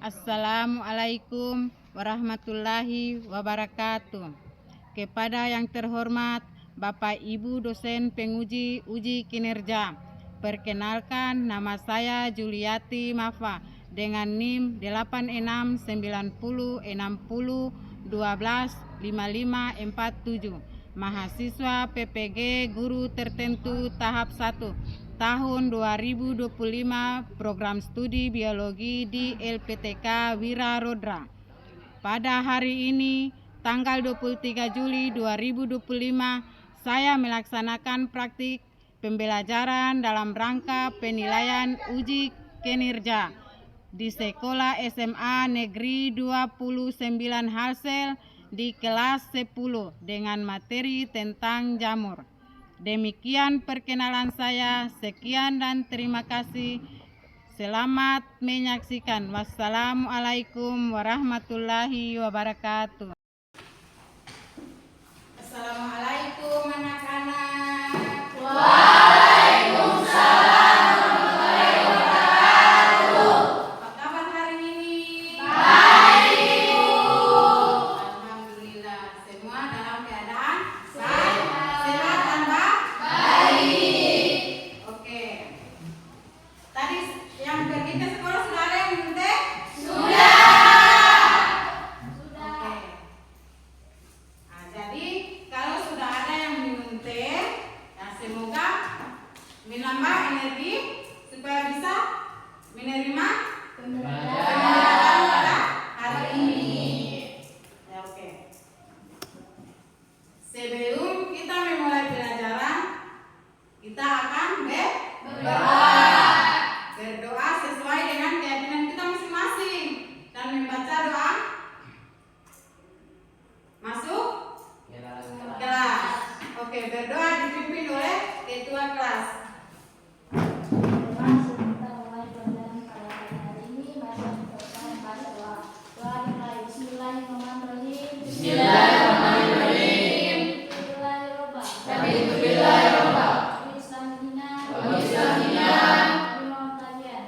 Assalamualaikum warahmatullahi wabarakatuh. Kepada yang terhormat Bapak Ibu dosen penguji uji kinerja, perkenalkan nama saya Juliati Mafa dengan NIM 869060125547, mahasiswa PPG Guru Tertentu tahap 1 tahun 2025, program studi biologi di LPTK Wirarodra. Pada hari ini, tanggal 23 Juli 2025, saya melaksanakan praktik pembelajaran dalam rangka penilaian uji kinerja di Sekolah SMA Negeri 29 Halsel di kelas 10 dengan materi tentang jamur. Demikian perkenalan saya. Sekian dan terima kasih. Selamat menyaksikan. Wassalamualaikum warahmatullahi wabarakatuh. Assalamualaikum anak-anak. Waalaikumsalam warahmatullahi wabarakatuh. Apa kabar hari ini? Baik, Ibu. Alhamdulillah. Semua dalam keadaan sehat. Sehat dan Baik. Oke. Tadi yang pergi ke sekolah sudah ada yang minum teh? Sudah. Oke. Nah, jadi kalau sudah ada yang minum teh, ya semoga menambah energi supaya bisa menerima pembelajaran pada hari ini. Ya, oke. Sebelum kita memulai pelajaran, kita akan berdoa sesuai dengan keyakinan kita masing-masing dan membaca doa masuk kelas. Oke, berdoa dipimpin oleh ketua kelas. Bismillahirrahmanirrahim.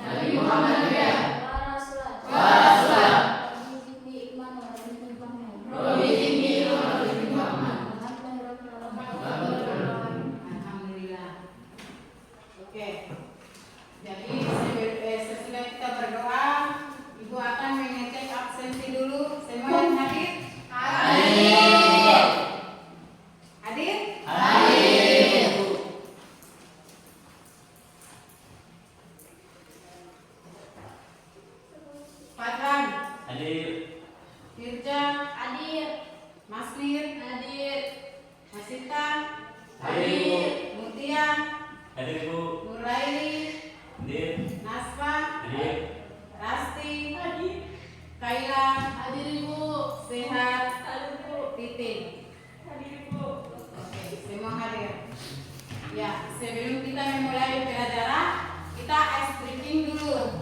Nabi Muhammad Alhamdulillah. Oke. Jadi sesudah kita berdoa, Ibu akan mengecek absensi dulu. Semua yang hadir? Hadir. Hadir? Hadir. Fadlan, Hadir. Firja, Hadir. Masnir, Hadir. Masita, Hadir. Mutia, Hadir, Bu. Nuraini, Hadir. Nasfa, Hadir. Rasti, Hadir. Kaila, Hadir, Ibu. Sehat, Hadir, Ibu. Titin. Hadir, Ibu. Oke, semua hadir. Ya, sebelum kita memulai pelajaran, kita ice breaking dulu.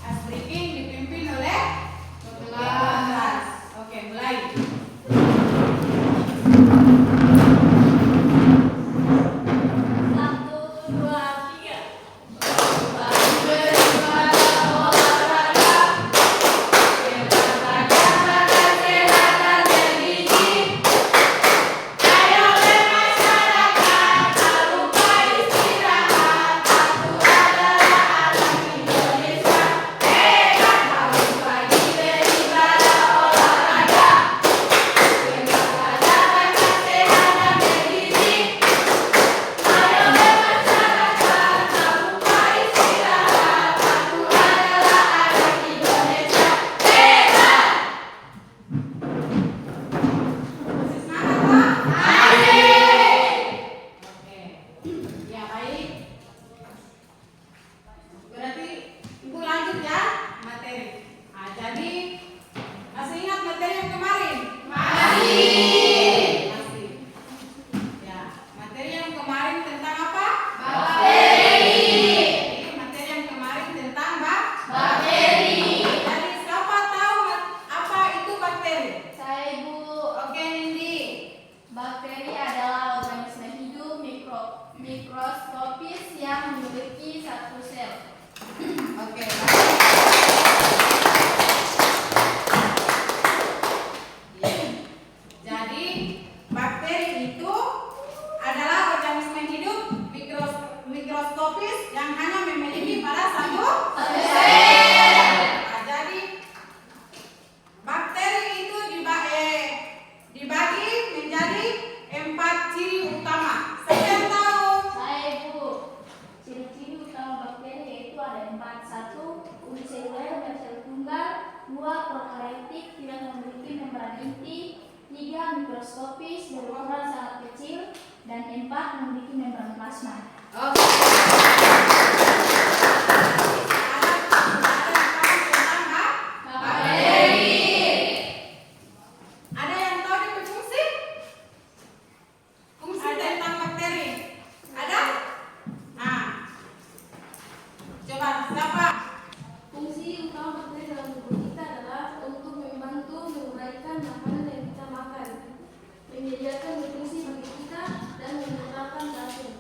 Ice breaking dipimpin oleh ketua kelas. Oke, mulai. Satu, dua, tiga. format 1 uniseluler universal tunggal, 2 prokaryotik tidak memiliki membran inti, 3 mikroskopis berukuran sangat kecil, dan 4 memiliki membran plasma. Oke. Ada yang tahu dia berfungsi? Fungsi tentang bakteri. Ada? Nah. Coba siapa? Fungsi utama bakteri dalam tubuh kita adalah untuk membantu menguraikan makanan yang kita makan, menyediakan nutrisi bagi kita, dan mengeluarkan racun.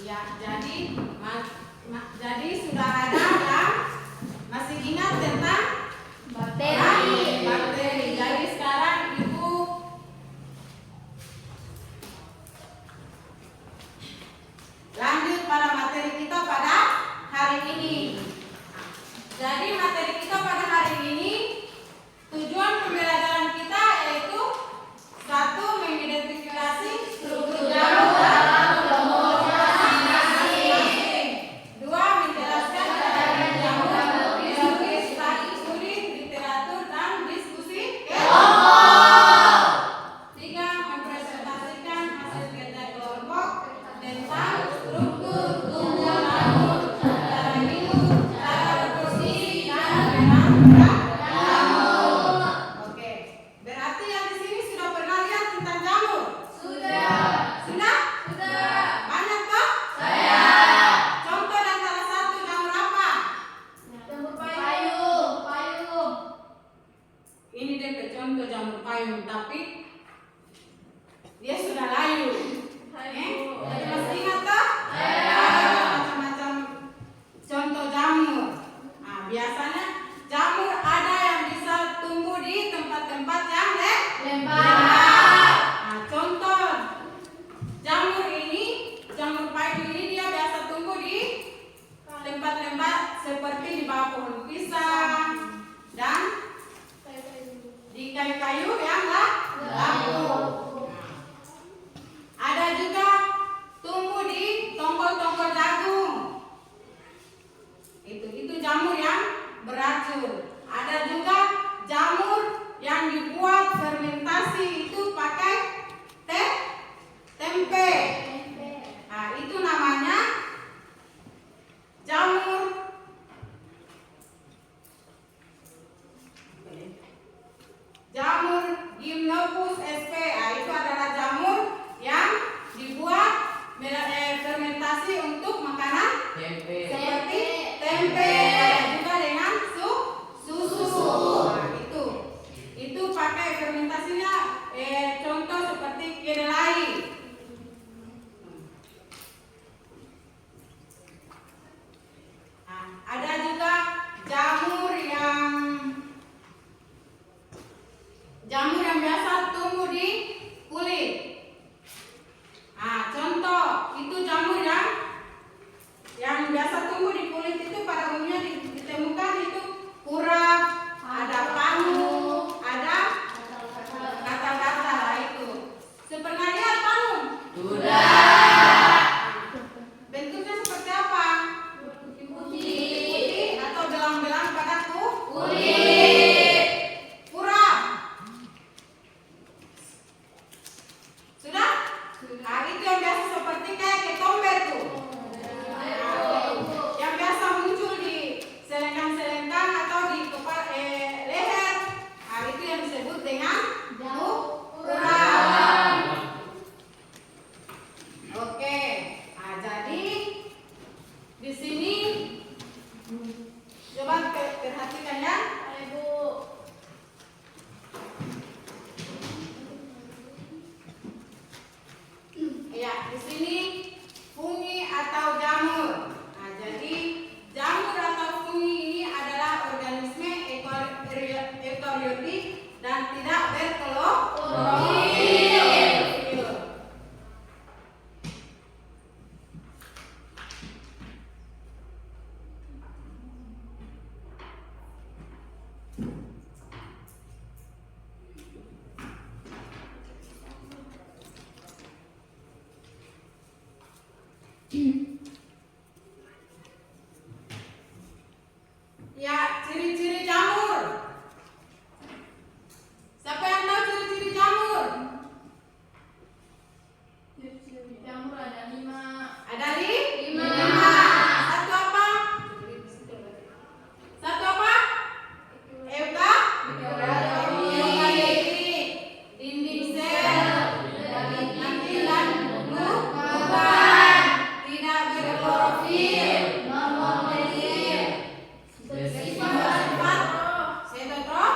Ya, jadi sudah ada yang masih ingat tentang Bakteri. bakteri. Jadi sekarang Ibu lanjut pada materi kita pada hari ini. Jadi materi kita pada hari ini, tujuan pembelajaran kita yaitu 1. Mengidentifikasi struktur jamur dalam masing-masing. 2. Menjelaskan keadaan jamur, biologis, studi, literatur, dan diskusi kelompok. 3. Mempresentasikan hasil kerja kelompok tentang struktur tubuh jamur, cara hidup, cara reproduksi, dan gerak jamur. Oke, berarti yang di sini sudah pernah lihat tentang jamur? Sudah. Sudah? Sudah. Banyak toh? Saya. Contoh dan salah satu jamur apa? Jamur payung. Payung. Ini dia contoh jamur payung, tapi dia sudah layu. Jadi masih ingat toh? Ada macam-macam contoh jamur. Nah, biasanya jamur ada yang bisa tumbuh di tempat-tempat yang Lembab. Nah, contoh jamur ini, jamur payung ini dia biasa tumbuh di tempat lembab seperti di bawah pohon pisang dan di kayu-kayu yang labu. Ada juga tumbuh di tongkol-tongkol jagung. Itu jamur yang beracun. Ada juga jamur yang dibuat fermentasi itu pakai tempe. Nah, itu namanya jamur Gymnotus sp. Nah, itu adalah jamur yang dibuat fermentasi untuk makanan seperti tempe. Ada juga dengan susu. Nah, itu pakai fermentasinya contoh seperti kedelai. Nah, ada juga jamur yang biasa tumbuh di kulit. Nah, contoh itu jamur yang biasa tumbuh di kulit itu pada umumnya ditemukan itu kurap, ada panu, ada gatal-gatal. Nah, itu. Pernah lihat panu? Sudah. Bentuknya seperti apa? Putih atau belang-belang pada Kulit. kurap. Sudah? Nah, itu yang biasa seperti kayak ketombe tuh. Yang biasa muncul di selengkang-selengkang atau di leher. Nah, itu yang disebut dengan kurap. Oke. Nah, jadi di sini coba perhatikan ya. Ya, di sini fungi atau jamur. Nah, jadi jamur atau fungi ini adalah organisme eukariotik dan tidak berklorofil. Ya, ciri-ciri jamur. Siapa yang tahu ciri-ciri jamur? Ciri-ciri jamur ada 5. Ada lima. Lima. Satu apa? Satu apa? Euka? Dinding sel. Nanti dan bukan. Tidak berklorofil. Bersifat setotrop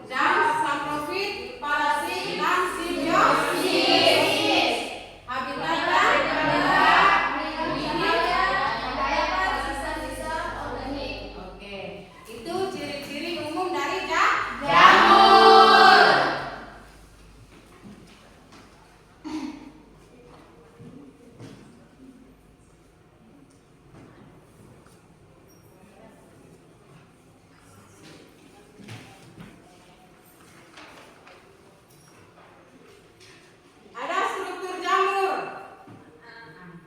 dan saprofit, parasit dan simbiosis. Habitatnya oke. Itu ciri-ciri umum dari jamur. Ada struktur jamur.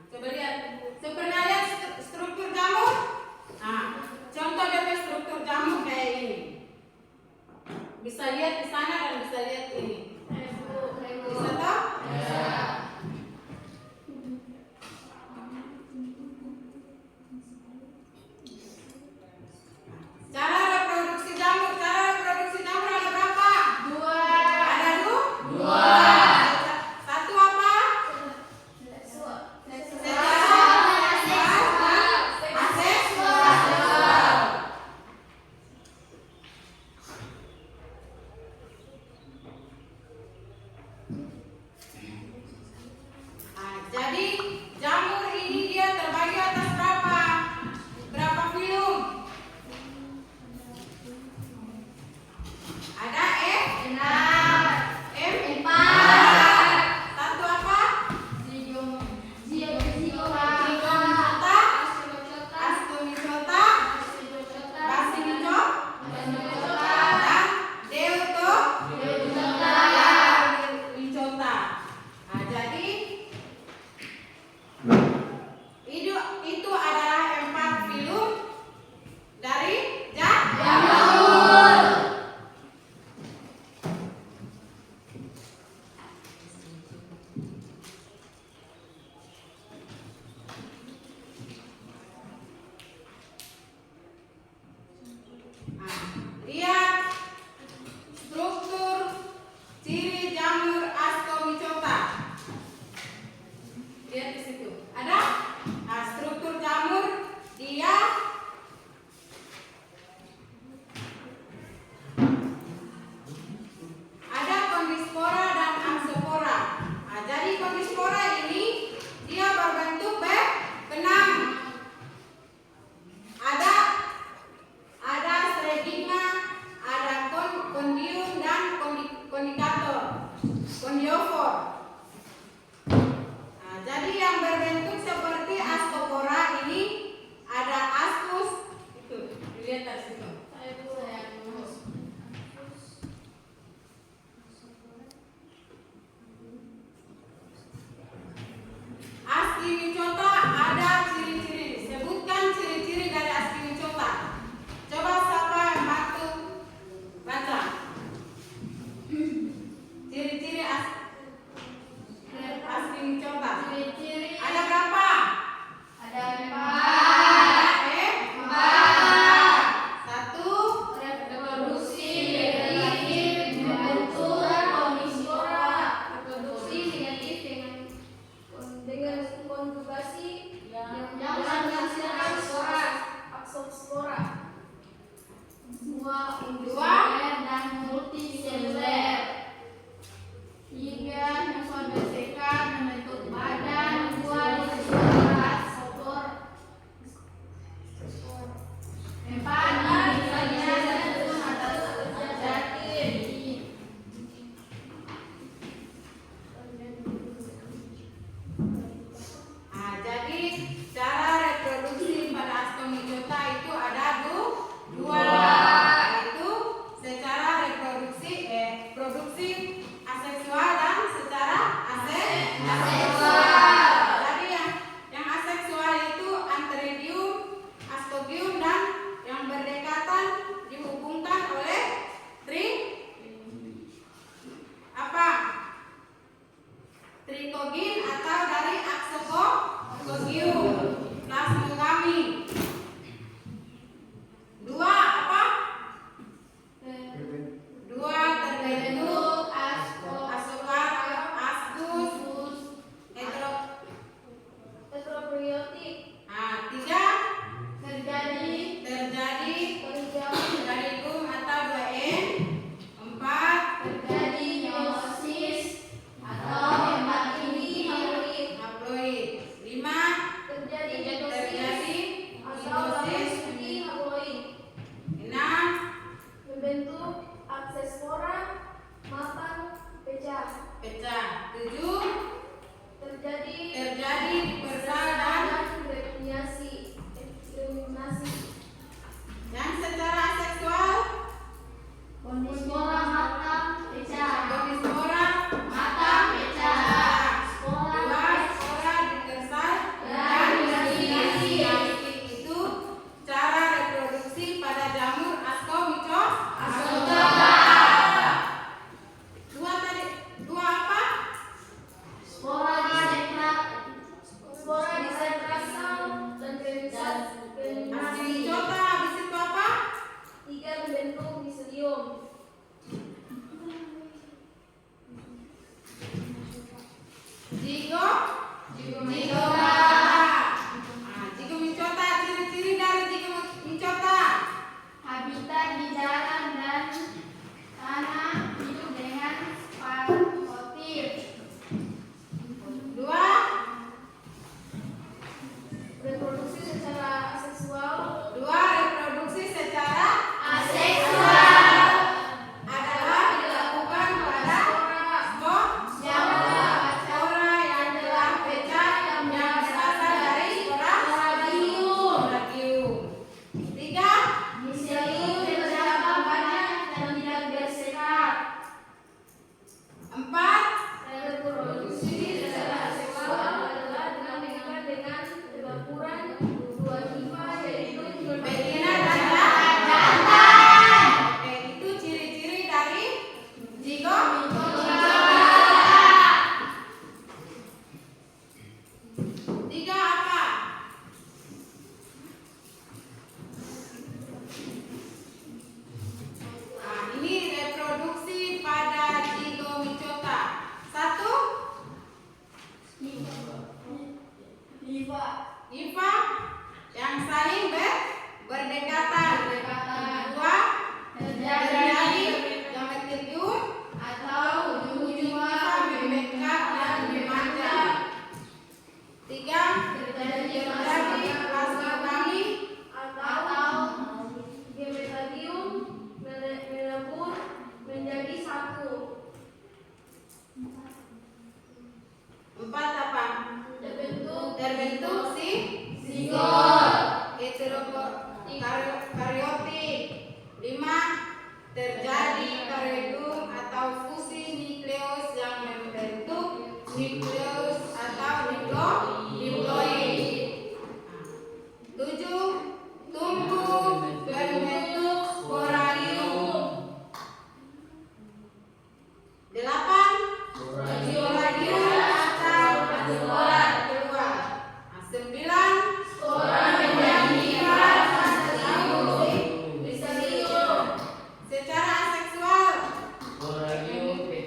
Coba lihat. Pernah lihat struktur jamur? Nah, contoh dari struktur jamur kayak ini. Bisa lihat di sana dan bisa lihat ini. Bisa toh? Cara reproduksi jamur ada berapa? 2. Ada dua. Satu apa? Asexual. Nah, jadi jamur ini dia terbagi atas berapa? Berapa filum? Ada M? Satu apa? Zygomycota, Ascomycota, Basimycota, dan Deuteromycota. Nah, jadi itu adalah 4 filum dari jamur. Nah, lihat struktur ciri jamur Ascomycota. Lihat di situ. Ada? Nah, struktur jamur dia ada kondispora dan ansospora. Nah, jadi kondispora ini dia berbentuk benang. Ada stigma, ada kondium dan kondiofor. Nah, jadi yang berbentuk seperti ascopora ini ada ascus itu. Dilihat dari situ. Ascomycota ada ciri-ciri. Sebutkan ciri-ciri dari Ascomycota. Coba siapa yang bantu baca. Ciri-ciri Ascomycota. Ada berapa? Ada 5. Satu. Reproduksi negatif membentuk kondispora. Reproduksi negatif dengan konjugasi yang menghasilkan spora. Semua individual dan multiseluler. 3. Mensondesekan membentuk badan. 2. Disebut spor. 4. Nah, jadi cara reproduksi pada Ascomycota itu ada dua, yaitu Simposium. Kelas monogami. 2 apa? 2 terbentuk askus heterokaryotik. 3 Terjadi tergalium atau 2N. 4 terjadi meiosis atau hemat inti haploid. 5 terjadi terjadi atau mitosis. inti haploid. 6 Membentuk akses spora matang pecah. 7 Terjadi dispersal dan germinasi. yang secara seksual. Spora matang pecah. Spora matang pecah. Spora 2 spora dispersal dan germinasi. itu cara reproduksi pada jamur Ascomycota. 2 apa? Spora disentrasal dan germinasi. Ascomycota habis itu apa? 3 membentuk miselium. Zigomycota. Zigomycota, ciri-ciri dari zigomycota. Habitat di jalan dan tanah, hidup dengan spagotif. 2 Reproduksi secara aseksual. reproduksi secara Aseksual adalah dilakukan pada spora yang telah pecah yang berasal dari spora. 3 miselium terdapat banyak dan tidak bersekat. 4 Reproduksi secara aseksual adalah dilakukan dengan perbapuran dua hima yaitu betina dan jantan. Oke, itu ciri-ciri dari zigomycota. 3 apa? Ini reproduksi pada zigomycota. 1 hifa yang saling berdekatan. 2 terjadi gametirgium atau ujung-ujung hifa membengkak dan memanjang. 3 terjadi plasmogami atau gemetarium melebur menjadi satu. 4 apa? Terbentuk zigot heterokaryotik. 5 terjadi karyoidum atau fusi nukleus yang membentuk nukleus atau diploid. 7 tumbuh berbentuk sporadium. 8 sporadium atau spora keluar. 9 spora menjadi miselium. secara aseksual. Spora keluar.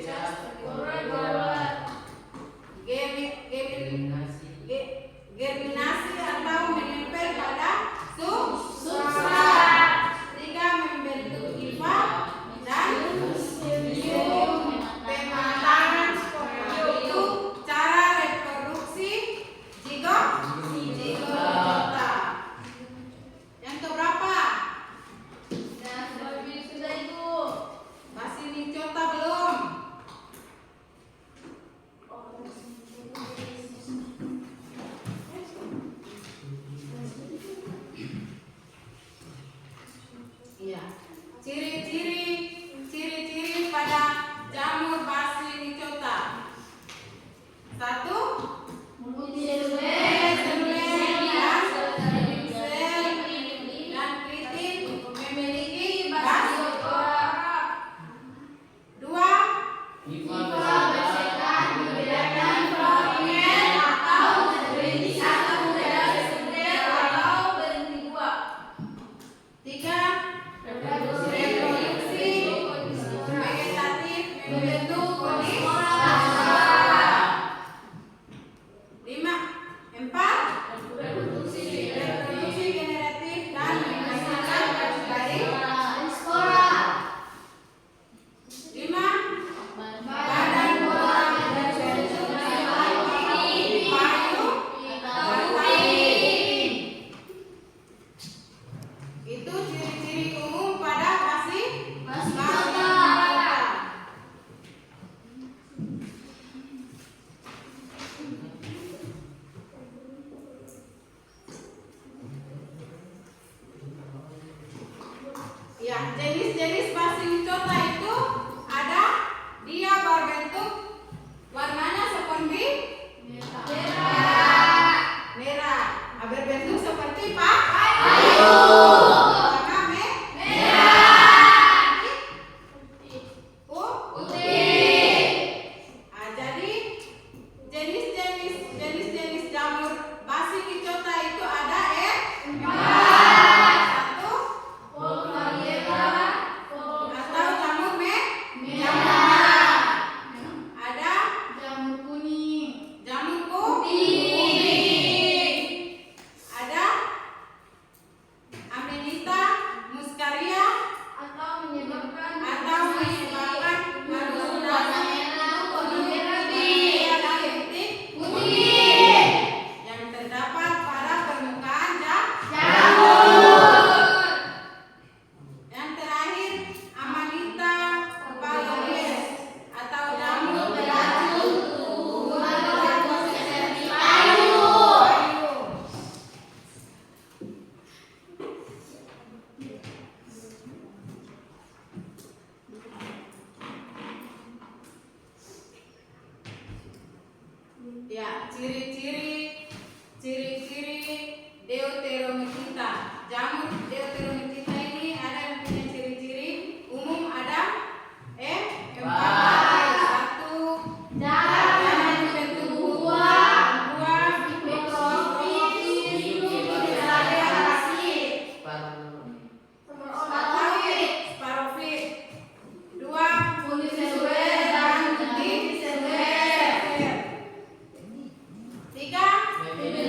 Keempat,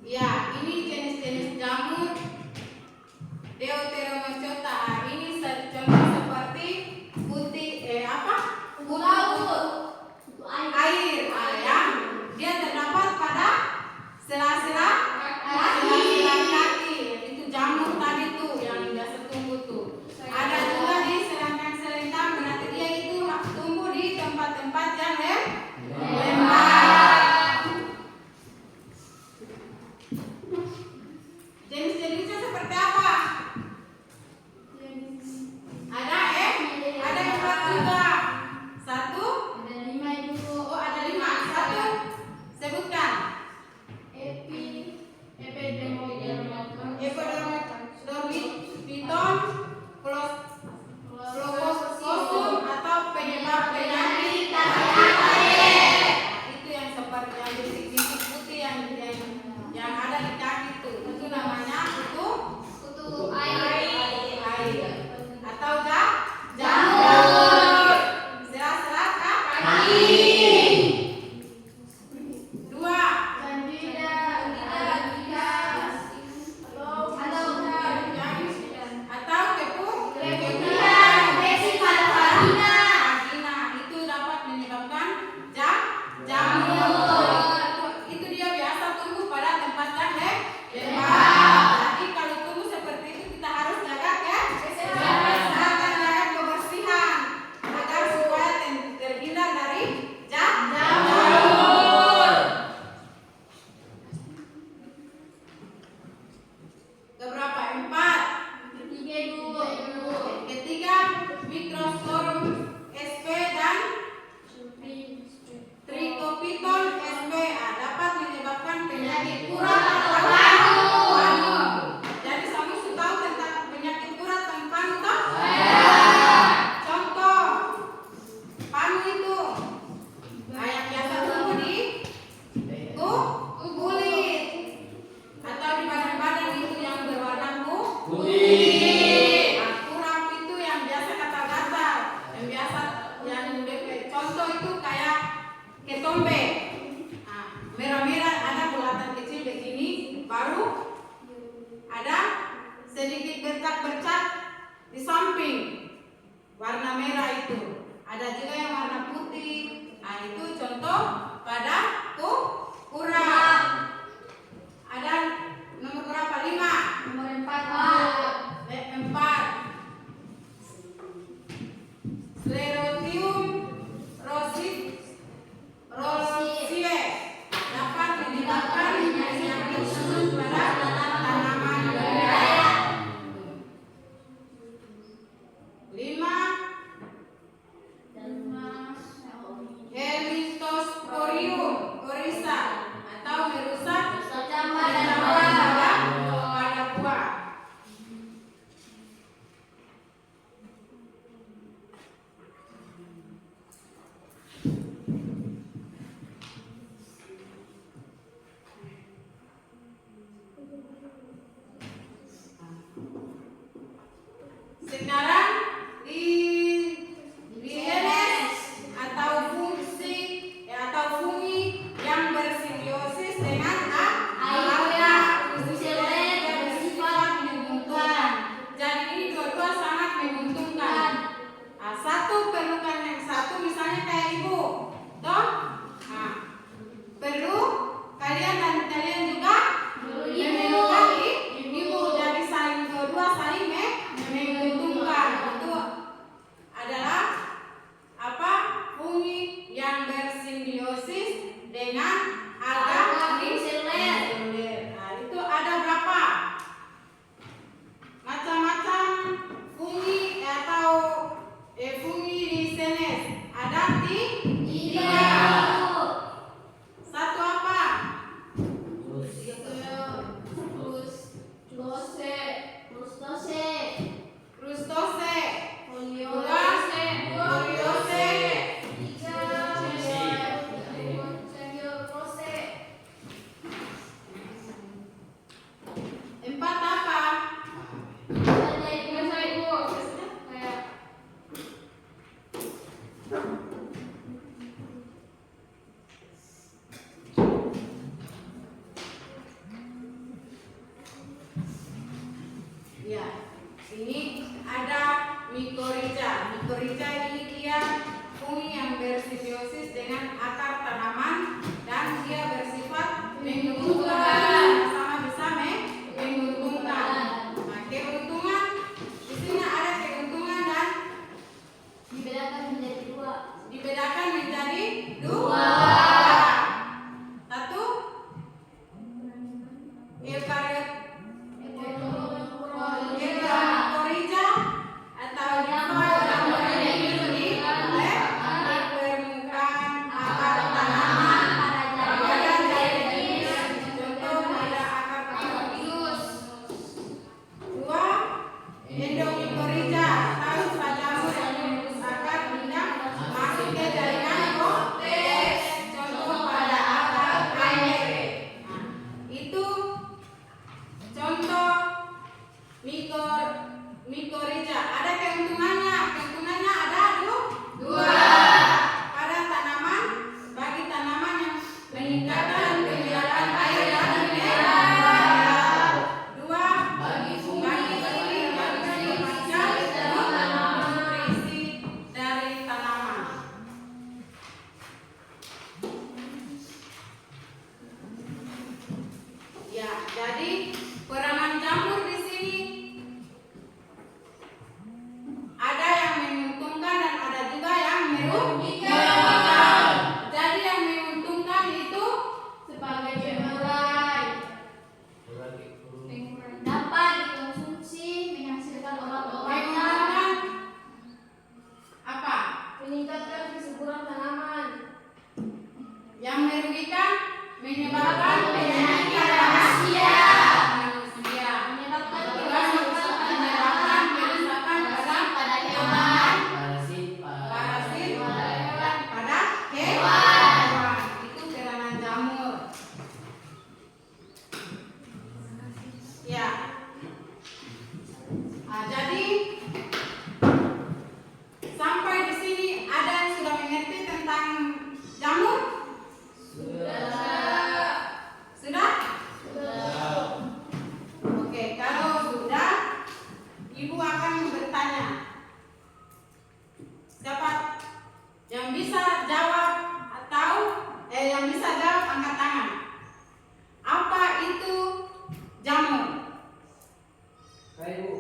ya, ini jenis-jenis jamur Deuteromycota. Ini contoh seperti putih air, ya. Dia terdapat pada sela-sela kaki. Itu jamur tadi tuh yang biasa tumbuh tuh. Ada juga di serangkaian selentang, berarti dia itu tumbuh di tempat-tempat yang lembab. menyebabkan penyakit pada manusia. Menyebabkan Menyebabkan kerusakan pada hewan. Parasit pada hewan. Itu kelainan jamur. Ya. Jadi sampai di sini ada yang sudah mengerti tentang jamur? Sudah? Oke, kalau sudah, Ibu akan bertanya. Siapa yang bisa jawab atau yang bisa jawab angkat tangan. Apa itu jamur? Ibu,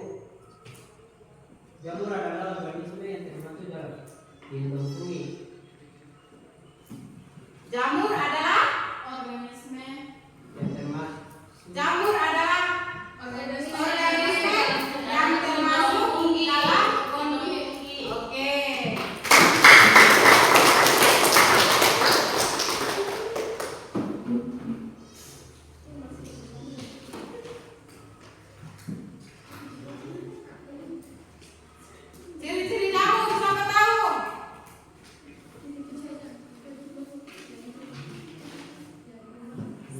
jamur adalah organisme yang termasuk dalam lindung bumi. Jamur adalah organisme Yang termasuk Jamur adalah organisme yang termasuk dalam fungi. Oke. Ciri-ciri jamur siapa tahu?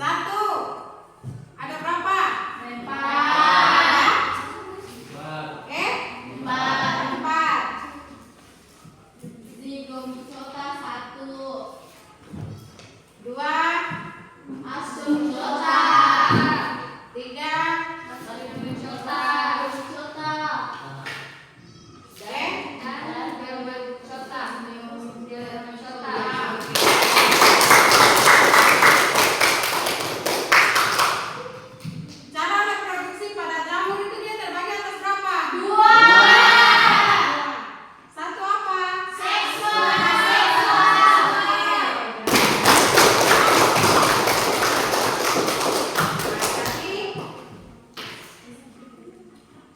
Satu. Ada berapa? Empat. Zygomicota 1, Dua. Ascomycota, 3. Ascomycota, Cara reproduksi pada jamur itu dia terbagi atas berapa? 2. Satu apa?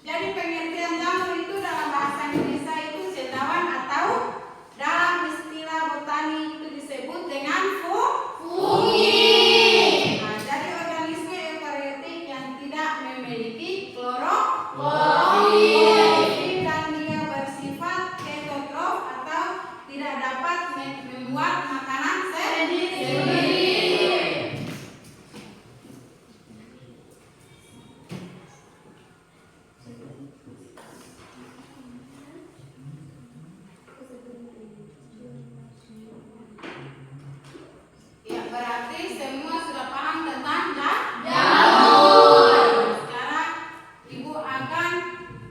Jadi pengertian jamur itu dalam bahasa Indonesia itu cendawan atau dalam istilah botani itu disebut dengan fungi. Nah, jadi organisme eukariotik yang tidak memiliki klorofil dan dia bersifat heterotrof atau tidak dapat membuat makanan sendiri. Ya, berarti semua sudah paham tentang jamur. Sekarang Ibu akan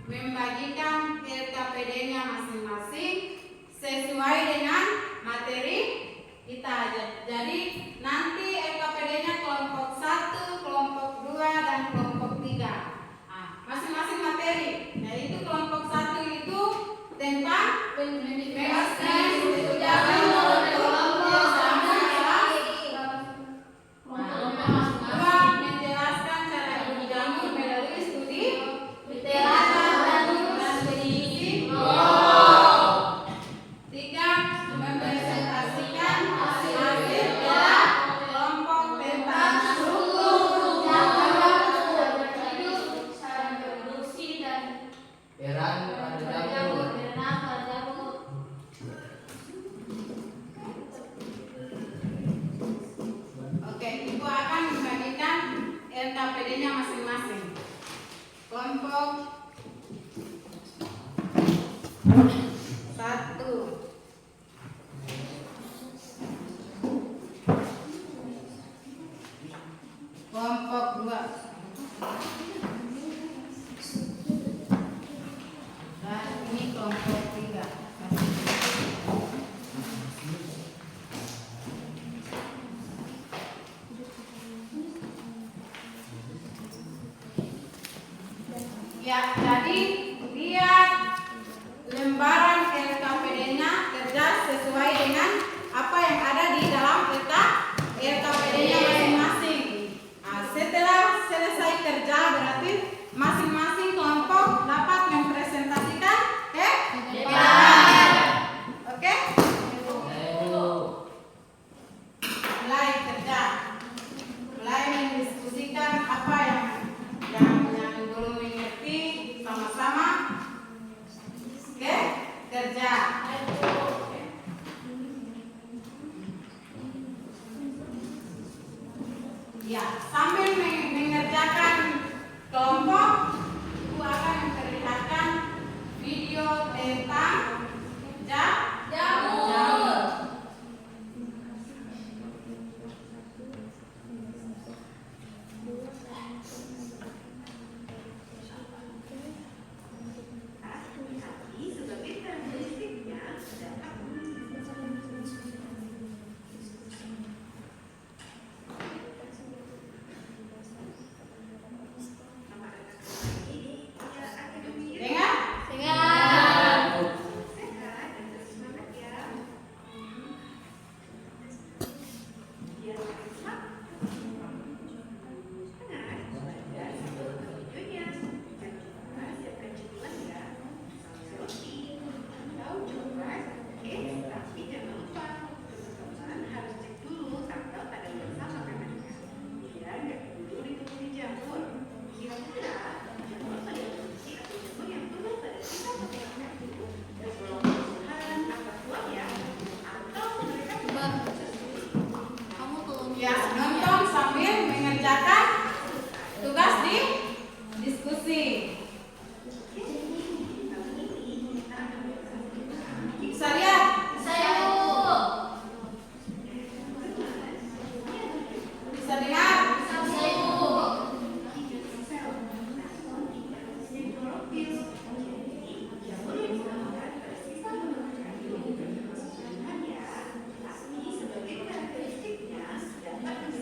membagikan LKPD-nya masing-masing sesuai dengan materi kita. Jadi nanti LKPD-nya kelompok 1, kelompok 2, dan kelompok 3. Masing-masing materi. Yaitu kelompok 1 itu tentang menjelaskan cara hidup jamur melalui studi literatur dan studi. 3. Mempresentasikan hasil dalam kelompok tentang struktur peran pada jamur. Oke, Ibu akan membagikan LKPD-nya masing-masing. Kelompok 1. Kelompok 2. Dan ini kelompok 3. Ya, jadi lihat lembaran LKPD-nya kerja sesuai dengan apa yang ada di dalam LKPD-nya masing-masing. Setelah selesai kerja berarti masing-masing kelompok dapat mempresentasikan Oke? Mulai kerja. Ya, sambil mengerjakan kelompok, Ibu akan memperlihatkan video tentang jamur. Sebagai karakteristiknya dapat Dengar? sehat dan terus semangat ya. Biar makin semangat. Tenang, dan sebelum videonya, jangan lupa siapkan cemilan ya. Misalnya roti, atau coklat, tapi jangan lupa teman-teman harus cek dulu tanggal kadaluarsa makanannya. Biar nggak keburu ditemui jamur. Kira-kira jamur pada fungsi atau jamur yang tumbuh pada sisa makanan itu tergolong tumbuhan apa buah ya? Atau mereka Ya, nonton sambil mengerjakan tugas di diskusi. Bisa lihat? Bisa dengar? sebagai karakteristiknya dapat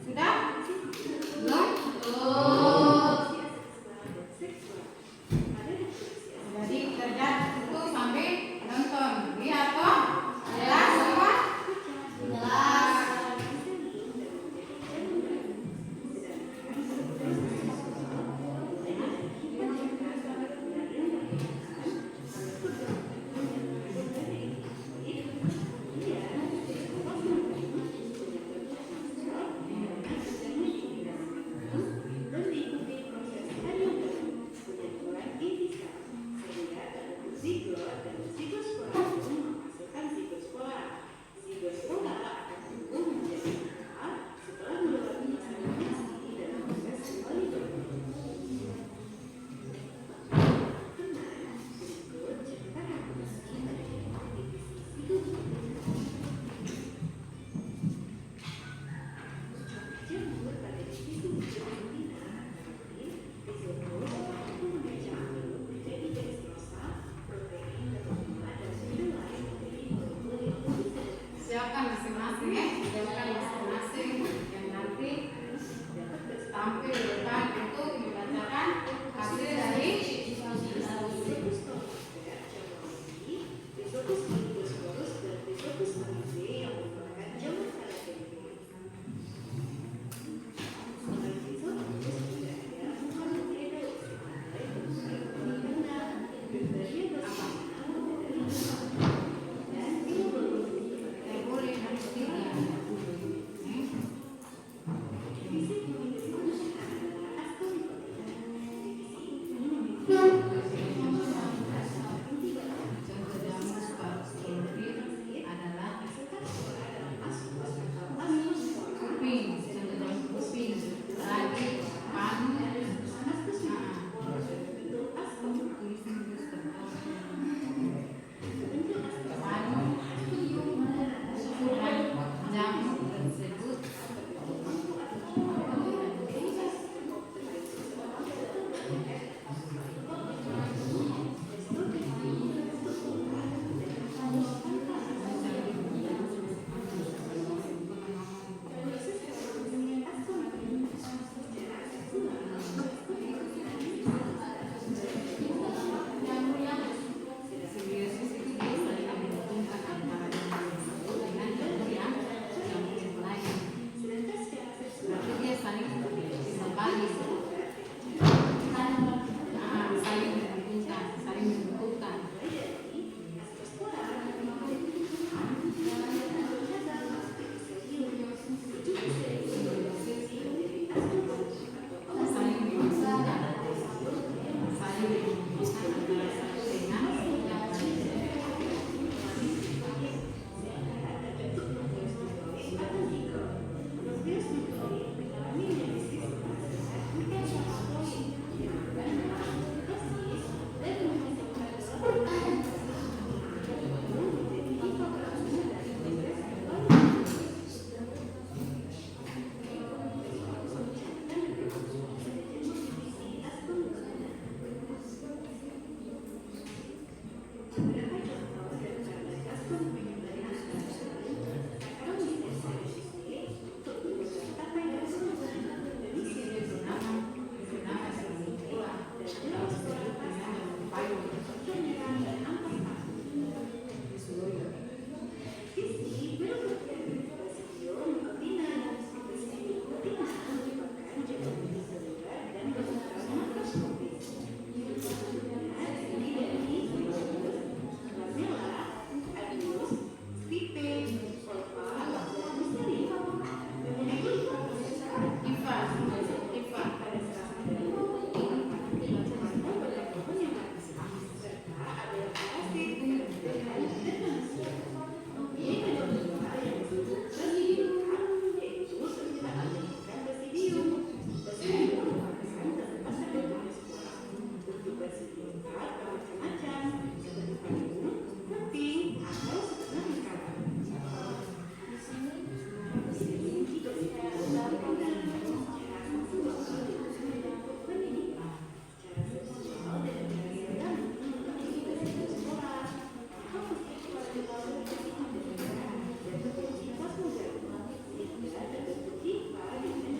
Sudah? Belum? Jadi kerja itu sambil nonton. Lihat kok? Jelas semua? Jelas.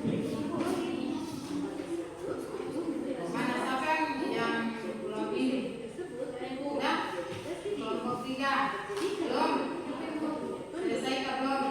Mana siapa yang belum ini? Udah? Kelompok 3 belum? Selesai kah belum?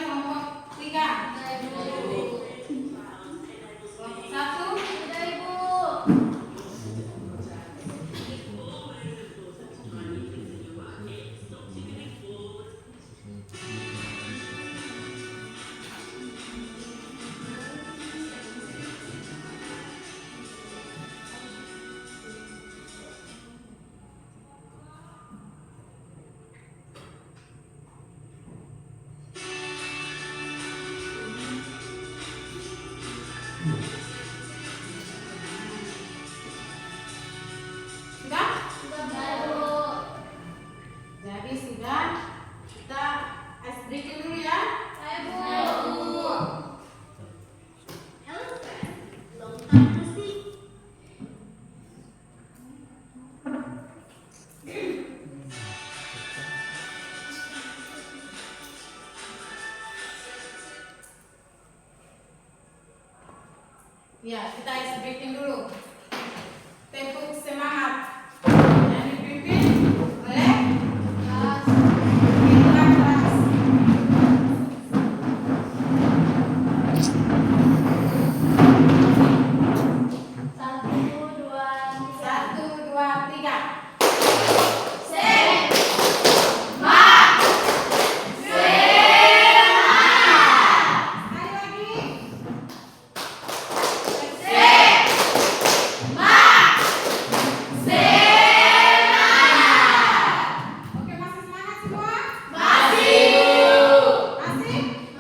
kelompok 3. Kelompok 1. Sudah Ibu. Sudah? Sudah Ibu. Jadi sudah, kita ice breaking dulu ya. Ibu. Elephant, lompat musik. Ya, kita ice breaking dulu. Tepuk semangat. Yang dipimpin oleh Indra Keras. Satu, dua, tiga. 1, 2, 3. Sekali lagi. Oke, masih semangat semua? Masih?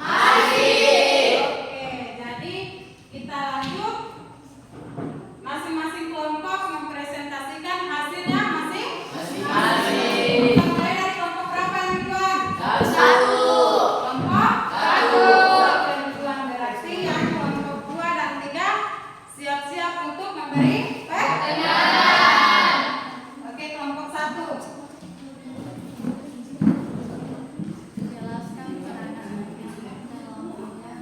Oke, jadi kita lanjut. Masing-masing kelompok mempresentasikan hasilnya masing-masing. Kita mulai dari kelompok berapa yang duluan? Kelompok 1 yang duluan, berarti yang kelompok 2 dan 3 siap-siap untuk memberi pertanyaan. Oke, kelompok 1. Jelaskan peranan kelompoknya.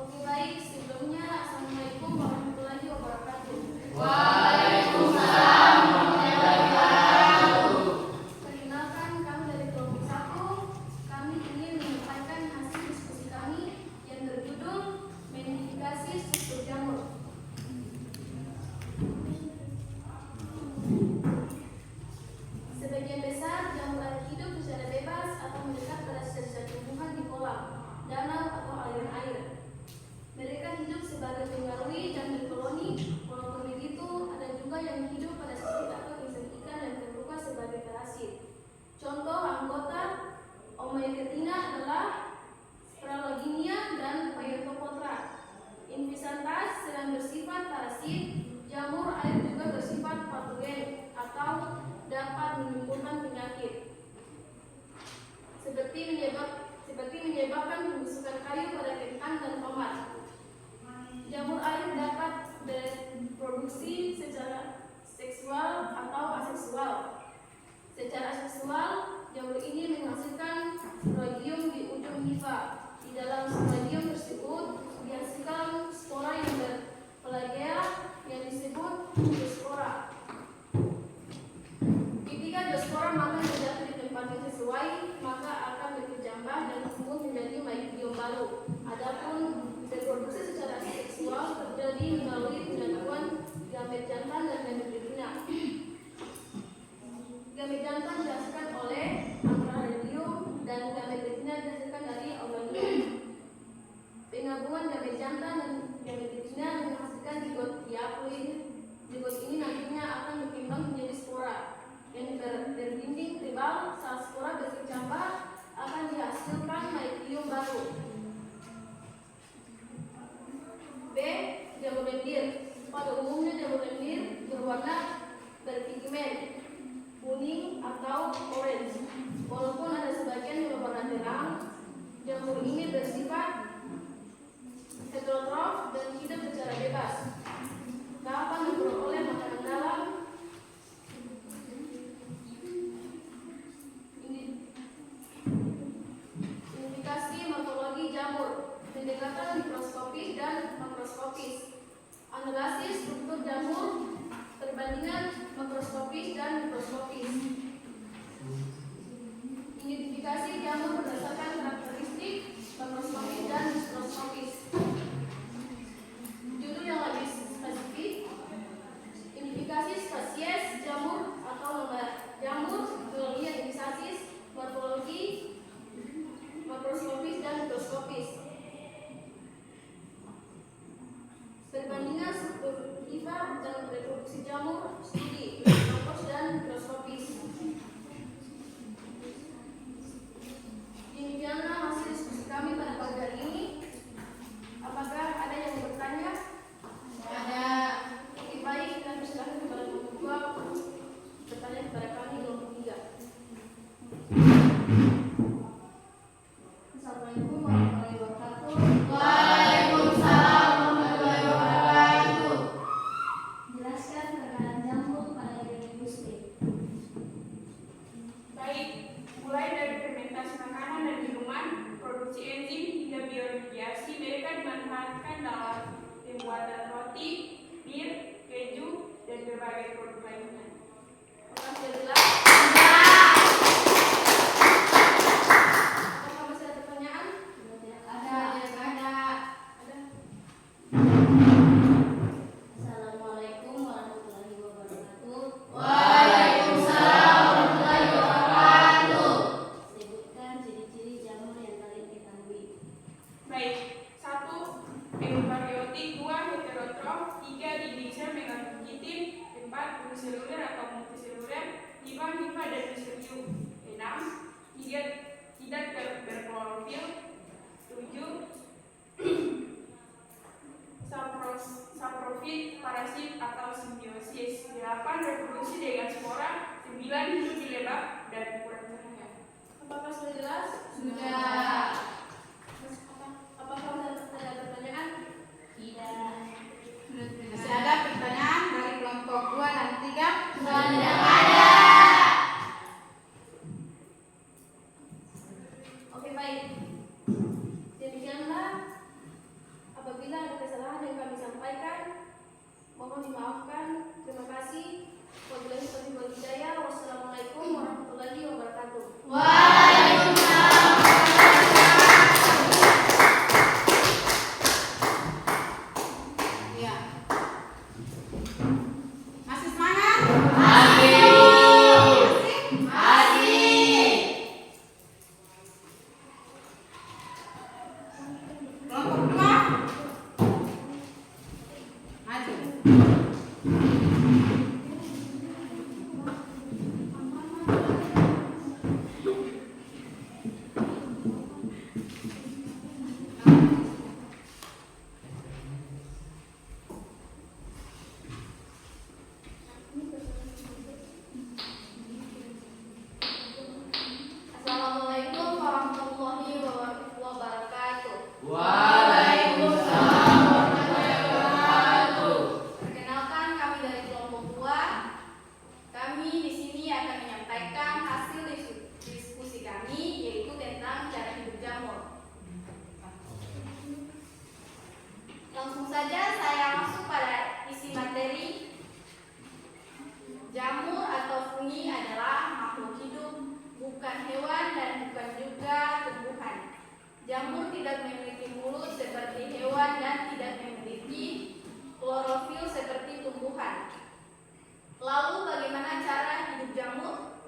Oke baik, sebelumnya Assalamualaikum warahmatullahi wabarakatuh. Perkenalkan, kami dari kelompok 1. Kami ingin menyampaikan hasil diskusi kami yang berjudul Modifikasi Struktur Jamur. Sebagian besar jamur air hidup secara bebas atau mendekat pada sisa-sisa tumbuhan di kolam, danau atau aliran air. Mereka hidup sebagai pengarui dan berkoloni, walaupun begitu ada juga yang hidup pada sisi atau insen ikan dan terluka sebagai parasit. Contoh anggota Oomycetina adalah Sphaerogynia dan Phytophthora. Invisantas sedang bersifat parasit, jamur air juga bersifat patogen atau dapat menimbulkan penyakit. Seperti menyebabkan pembusukan kayu pada kentang dan tomat. Jamur air dapat berproduksi secara seksual atau aseksual. Secara seksual, jamur ini menghasilkan sporogium di ujung hifa. Di dalam sporogium tersebut dihasilkan spora yang berpelagea yang disebut zoospora. Ketika zoospora makan terjatuh di tempat yang sesuai, maka akan berkecambah dan tumbuh menjadi mycelium baru. Adapun reproduksi secara seksual terjadi melalui penyatuan gamet jantan dan gamet betina. Gamet jantan dihasilkan oleh antraradium dan gamet betina dihasilkan dari ovarium. Penggabungan gamet jantan dan gamet betina menghasilkan zigot diaploid. Zigot ini nantinya akan berkembang menjadi spora yang berdinding tebal. Saat spora berkecambah akan dihasilkan mycelium baru. B. Jamur lendir. Pada umumnya jamur lendir berwarna berpigmen kuning atau orange. Walaupun ada sebagian yang berwarna terang, jamur ini bersifat heterotrof dan hidup secara bebas. Kalkulasi struktur jamur, perbandingan makroskopis dan mikroskopis. Identifikasi jamur berdasarkan karakteristik makroskopis dan mikroskopis. Judul yang lebih spesifik, identifikasi spesies jamur atau nama jamur, biologi identifikasi, morfologi, makroskopis dan mikroskopis. Perbandingan struktur hifa dan reproduksi jamur, studi, makros dan mikroskopis. Demikianlah hasil diskusi kami pada pagi hari ini. Apakah ada yang bertanya? Ada. Oke, baik, kami silakan kepada kelompok 2 bertanya kepada kami kelompok 3. Assalamualaikum warahmatullahi wabarakatuh. Waalaikumsalam warahmatullahi wabarakatuh. Jelaskan perkenalan jamur pada diri Gusti. Baik, mulai dari fermentasi makanan dan minuman, produksi enzim hingga bioremediasi, mereka dimanfaatkan dalam pembuatan roti, bir, keju, dan berbagai produk lainnya. Apakah sudah jelas? Apakah masih ada pertanyaan? Ada. Assalamualaikum warahmatullahi wabarakatuh. Waalaikumsalam warahmatullahi wabarakatuh. Sebutkan ciri-ciri jamur yang kalian ketahui. Baik, 1. Eukariotik, 2. Heterotrof, 3. Dinding sel meganukitin, 4. Uniseluler atau multiseluler, 5. Hifa dan miselium, 6. Tidak berklorofil, 7. Saprofit, parasit atau simbiosis, 8. Reproduksi dengan spora, 9. Hidup di lebah dan kurang cahaya. Apakah sudah jelas? Sudah. Apakah masih ada pertanyaan? Tidak. Masih ada pertanyaan dari kelompok 2 dan 3? Tidak ada. Oke, baik. Demikianlah, apabila ada kesalahan yang kami sampaikan, mohon dimaafkan. Terima kasih. Wabillahi taufiq wal hidayah. Wassalamualaikum warahmatullahi wabarakatuh. Waalaikumsalam. Ya. Masih semangat? Masih. Kelompok 2. Maju. Assalamualaikum warahmatullahi wabarakatuh. Waalaikumsalam warahmatullahi wabarakatuh. Perkenalkan, kami dari kelompok 2. Kami di sini akan menyampaikan hasil diskusi kami, yaitu tentang cara hidup jamur. Langsung saja saya masuk pada isi materi. Jamur atau fungi adalah makhluk hidup, bukan hewan dan bukan juga tumbuhan. Jamur tidak memiliki mulut seperti hewan dan tidak memiliki klorofil seperti tumbuhan. Lalu bagaimana cara hidup jamur?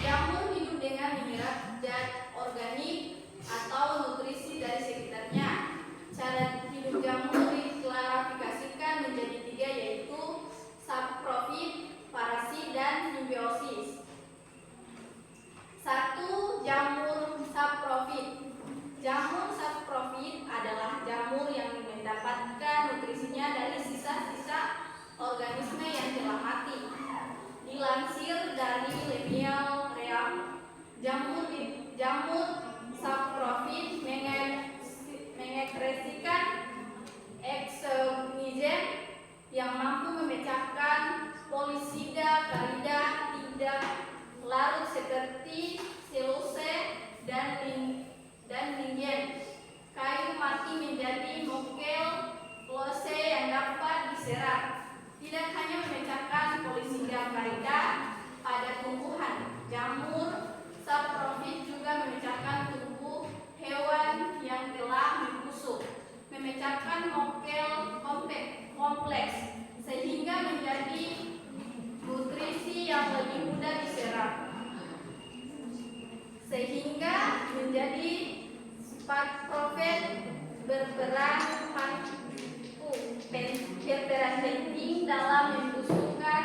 Jamur hidup dengan menyerap zat organik atau nutrisi dari sekitarnya. Cara hidup jamur diklasifikasikan menjadi 3, yaitu saprofit, parasit, dan simbiosis. 1. Jamur saprofit. Jamur saprofit adalah jamur yang mendapatkan nutrisinya dari sisa-sisa organisme yang telah mati. Dilansir dari Lemiel Ream, jamur saprofit mengekskresikan eksogen yang mampu memecahkan polisida, karida, tidak larut seperti seluse dan lignin. Kayu mati menjadi mokel lose yang dapat penting dalam membusukkan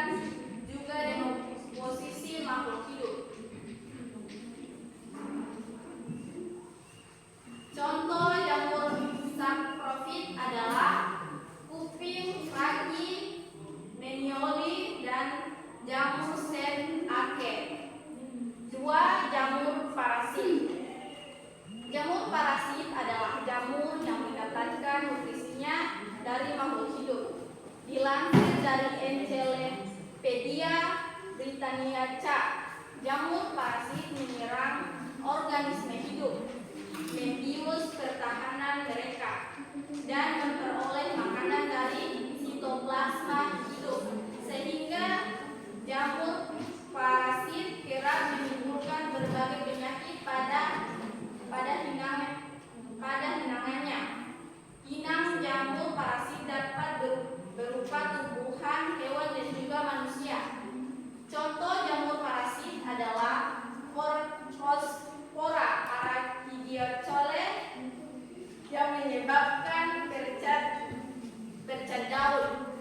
juga dengan posisi makhluk hidup. Contoh jamur saprofit adalah kuping, ragi, menioli, dan jamur sen ake. 2. Jamur parasit. Jamur parasit adalah jamur yang mendapatkan nutrisinya dari makhluk hidup. Dilansir dari Encyclopedia Britannica, jamur parasit menyerang organisme hidup, membius pertahanan mereka, dan memperoleh makanan dari sitoplasma hidup, sehingga jamur parasit kerap menimbulkan berbagai penyakit pada inangannya. Inang jamur parasit dapat berupa tumbuhan, hewan, dan juga manusia. Contoh jamur parasit adalah Hospora arachidiochole yang menyebabkan percat daun,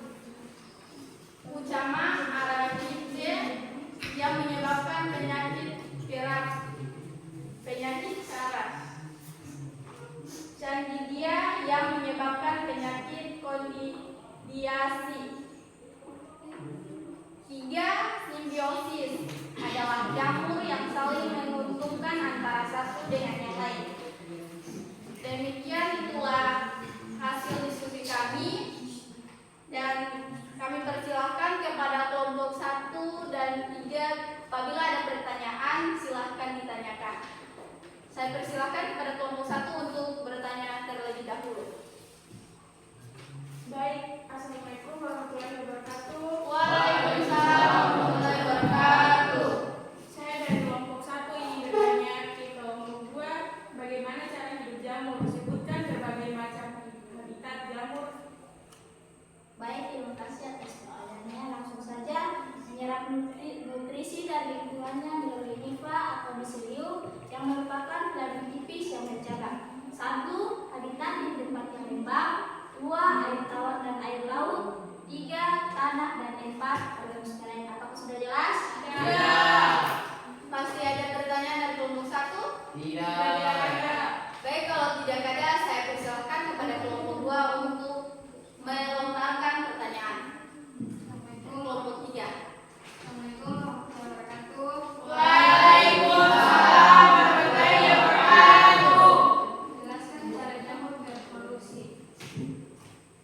Ucama arachide yang menyebabkan penyakit karat, Candida yang menyebabkan penyakit kondidiasi. 3. Simbiosis adalah jamur yang saling menguntungkan antara satu dengan yang lain. Demikian itulah hasil diskusi kami, dan kami persilahkan kepada kelompok 1 dan 3, apabila ada pertanyaan silahkan ditanyakan. Saya persilahkan kepada kelompok 1 untuk bertanya terlebih dahulu. Baik, Assalamualaikum warahmatullahi wabarakatuh. Waalaikumsalam warahmatullahi wabarakatuh. Saya dari kelompok 1 ingin bertanya ke kelompok 2, bagaimana cara hidup jamur? Sebutkan berbagai macam habitat jamur. Baik, terima kasih atas pertanyaannya. Langsung saja, menyerap nutrisi dari lingkungannya melalui nimfa atau miselium yang merupakan filamen tipis yang bercabang. 1. Habitat di tempat yang lembab. 2. Air tawar dan air laut. 3. Tanah. Dan 4. Organisme lain. Apakah sudah jelas? Ya. Masih ada pertanyaan dari kelompok 1? Tidak. Baik, kalau tidak ada, saya persilahkan kepada kelompok 2 untuk melontarkan pertanyaan. Kelompok 3. Assalamualaikum warahmatullahi wabarakatuh. Waalaikumsalam warahmatullahi wabarakatuh. Jelaskan cara jamur berproduksi.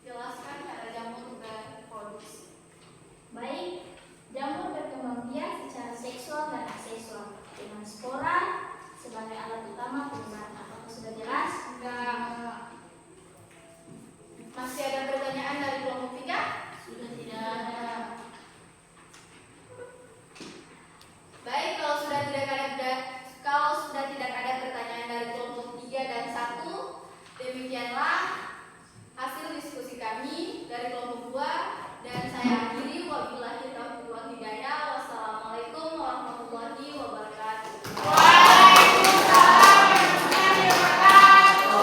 Jelaskan cara jamur berproduksi. Baik, jamur berkembang biak secara seksual dan aseksual dengan spora sebagai alat utama perubahan. Apakah sudah jelas? Enggak. Masih ada pertanyaan dari kelompok 3? Sudah tidak ada. Baik, kalau sudah tidak ada pertanyaan dari kelompok 3 dan 1, demikianlah hasil diskusi kami dari kelompok 2, dan saya akhiri. Wabillahi taufiq wal hidayah. Wassalamualaikum warahmatullahi wabarakatuh. Waalaikumsalam warahmatullahi wabarakatuh.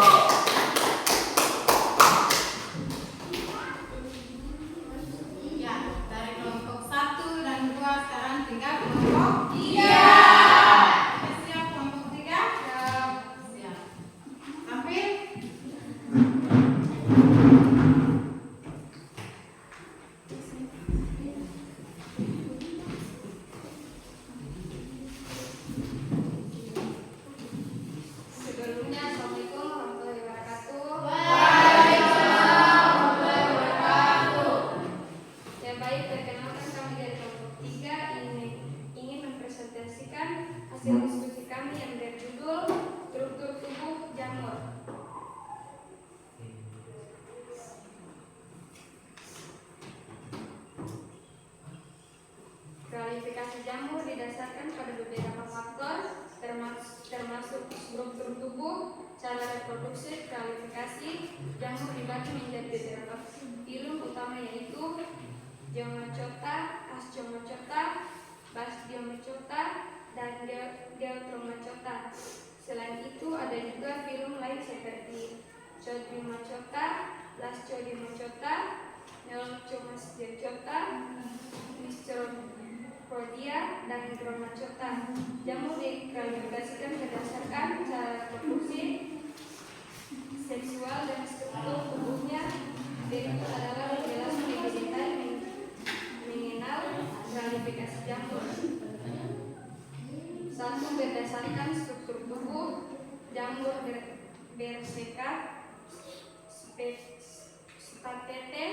Ya, dari kelompok 1 dan 2 sekarang tinggal kelompok 3. Siap kelompok 3? Siap. Tampil. Sebelumnya, Assalamualaikum warahmatullahi wabarakatuh. Waalaikumsalam warahmatullahi wabarakatuh. Ya baik, perkenalkan kami dari kelompok 3 ingin mempresentasikan hasil diskusi kami yang berjudul struktur tubuh jamur. Klasifikasi jamur didasarkan pada beberapa faktor termasuk struktur tubuh, cara reproduksi. Klasifikasi jamur dibagi menjadi beberapa filum utama, yaitu Geomycota, Ascomycota, Bastiomycota, dan Deuteromycota. Selain itu ada juga filum lain seperti Chodiomycota, Blastomycota, Neochomycota, dilakukan berdasarkan cara reproduksi seksual dan struktur tubuhnya. Berikut adalah penjelasan lebih detail mengenal klasifikasi jamur. 1. Berdasarkan struktur tubuh, jamur bersekat, spatete,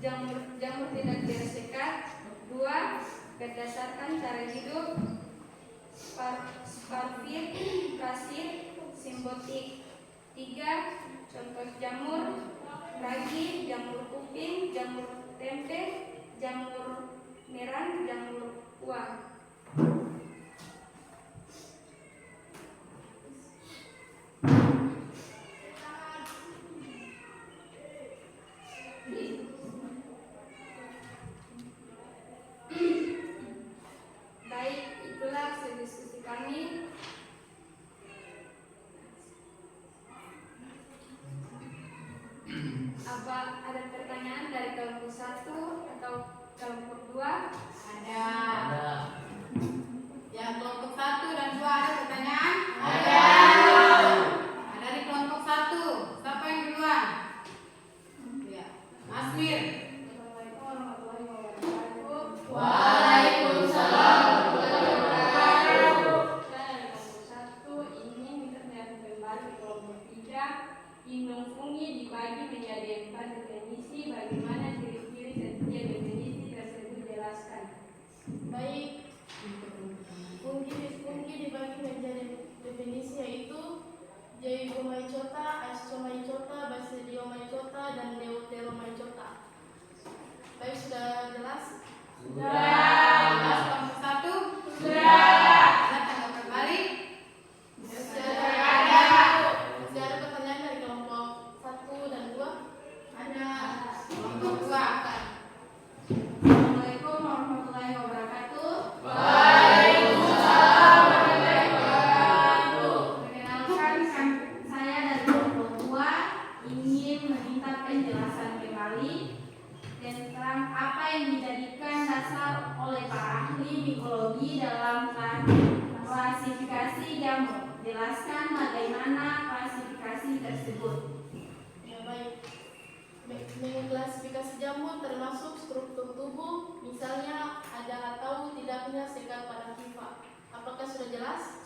jamur tidak bersekat. 2. Berdasarkan cara hidup, sparvit, pasir, simbotik. 3. Contoh jamur: ragi, jamur kuping, jamur tempe, jamur merah, jamur uang. Baik, itulah hasil diskusi kami. Apa ada pertanyaan dari kelompok 1 atau kelompok 2? Ada. Ada. Yang kelompok 1 dan 2 ada pertanyaan? Ada. Ada di kelompok 1. Siapa yang duluan? Ya, Asmir. Waalaikumsalam warahmatullahi wabarakatuh. Saya kelompok 1 ini minta saya kembali ke kelompok 3. Indung fungi dibagi menjadi 4 definisi. Bagaimana ciri-ciri setiap definisi tersebut, jelaskan. Baik, fungi dibagi menjadi definisi yaitu Zygomycota, Ascomycota, Basidiomycota, dan Deuteromycota. Baik, sudah jelas? Jelas kelompok 1? Ada tanggapan balik? Masih ada pertanyaan dari kelompok 1 dan 2? Ada. Kelompok 2. Assalamualaikum warahmatullahi wabarakatuh. Perkenalkan, saya dari kelompok 2 ingin meminta penjelasan kembali tentang apa yang dijadikan dasar oleh para ahli mikologi dalam klasifikasi jamur. Jelaskan bagaimana klasifikasi tersebut. Ya, baik. Mengklasifikasi jamur termasuk struktur tubuh, misalnya ada atau tidaknya sekat pada hifa. Apakah sudah jelas?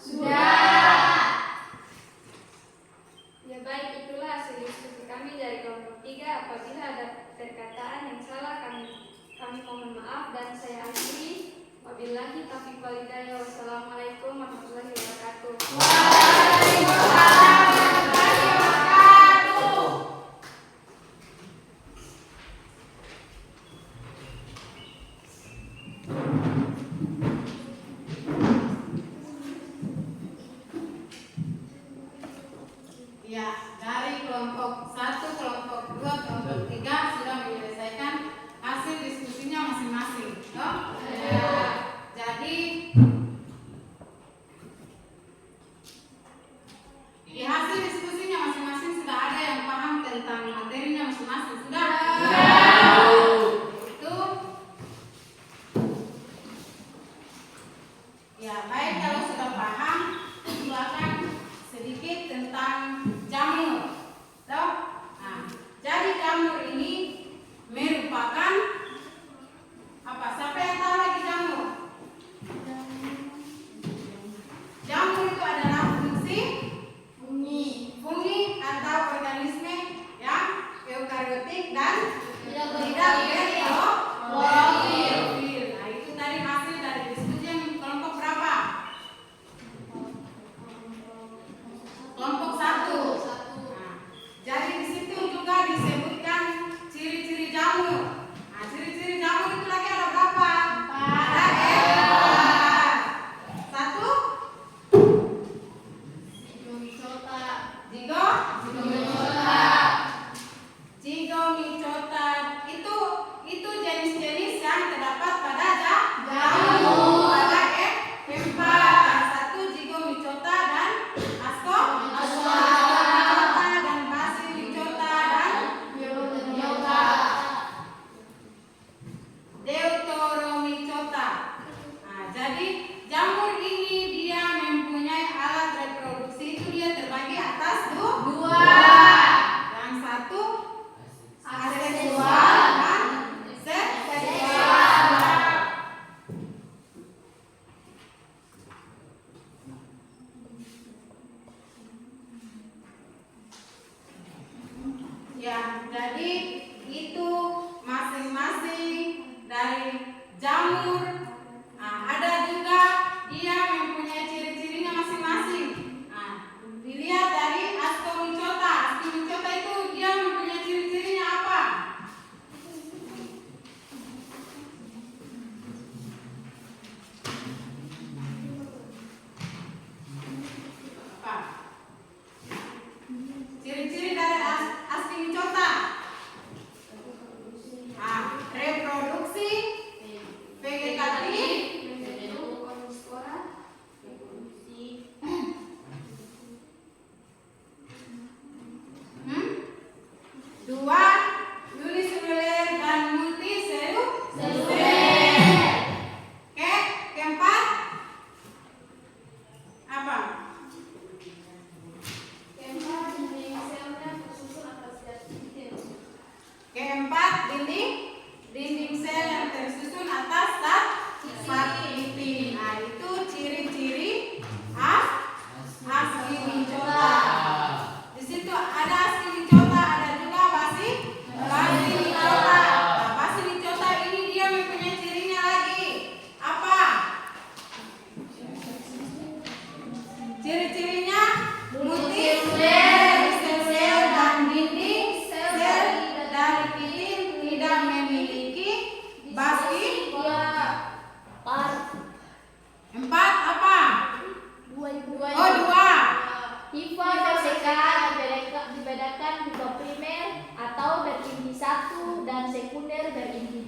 Ya baik, itulah hasil diskusi kami dari kelompok 3. Apabila ada perkataan yang salah, kami mohon maaf dan saya akhiri. Wabillahi taufiq wal hidayah. Wassalamualaikum warahmatullahi wabarakatuh. Ya, dari kelompok 1, kelompok 2, kelompok 3 sudah menyelesaikan